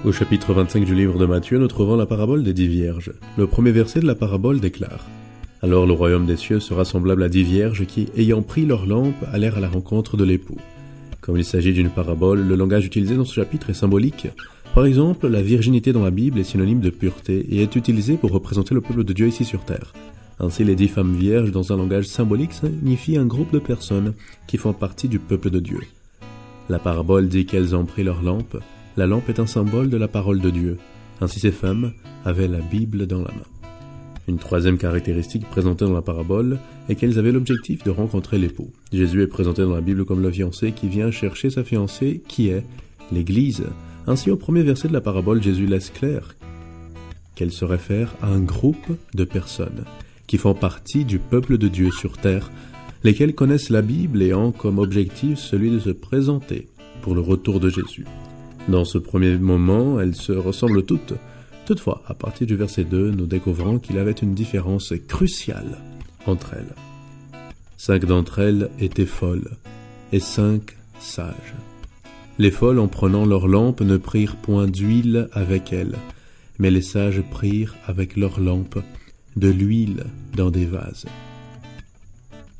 Au chapitre 25 du livre de Matthieu, nous trouvons la parabole des 10 vierges. Le premier verset de la parabole déclare: « Alors le royaume des cieux sera semblable à 10 vierges qui, ayant pris leur lampe, allèrent à la rencontre de l'époux. » Comme il s'agit d'une parabole, le langage utilisé dans ce chapitre est symbolique. Par exemple, la virginité dans la Bible est synonyme de pureté et est utilisée pour représenter le peuple de Dieu ici sur terre. Ainsi, les 10 femmes vierges, dans un langage symbolique, signifient un groupe de personnes qui font partie du peuple de Dieu. La parabole dit qu'elles ont pris leur lampe. La lampe est un symbole de la parole de Dieu. Ainsi, ces femmes avaient la Bible dans la main. Une troisième caractéristique présentée dans la parabole est qu'elles avaient l'objectif de rencontrer l'époux. Jésus est présenté dans la Bible comme le fiancé qui vient chercher sa fiancée, qui est l'Église. Ainsi, au premier verset de la parabole, Jésus laisse clair qu'elle se réfère à un groupe de personnes qui font partie du peuple de Dieu sur terre, lesquelles connaissent la Bible et ont comme objectif celui de se présenter pour le retour de Jésus. Dans ce premier moment, elles se ressemblent toutes. Toutefois, à partir du verset 2, nous découvrons qu'il y avait une différence cruciale entre elles. 5 d'entre elles étaient folles et 5 sages. Les folles, en prenant leur lampe, ne prirent point d'huile avec elles, mais les sages prirent avec leur lampe de l'huile dans des vases.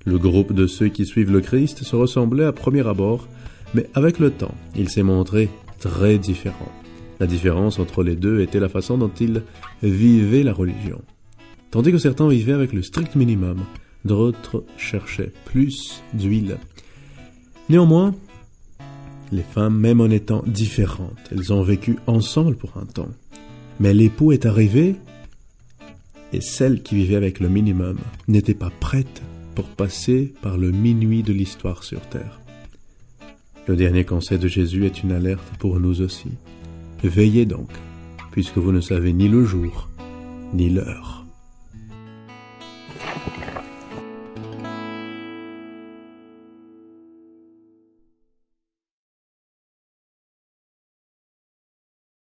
Le groupe de ceux qui suivent le Christ se ressemblait à premier abord, mais avec le temps, il s'est montré très différent. La différence entre les deux était la façon dont ils vivaient la religion. Tandis que certains vivaient avec le strict minimum, d'autres cherchaient plus d'huile. Néanmoins, les femmes, même en étant différentes, elles ont vécu ensemble pour un temps. Mais l'époux est arrivé, et celles qui vivaient avec le minimum n'étaient pas prêtes pour passer par le minuit de l'histoire sur terre. Le dernier conseil de Jésus est une alerte pour nous aussi. Veillez donc, puisque vous ne savez ni le jour, ni l'heure.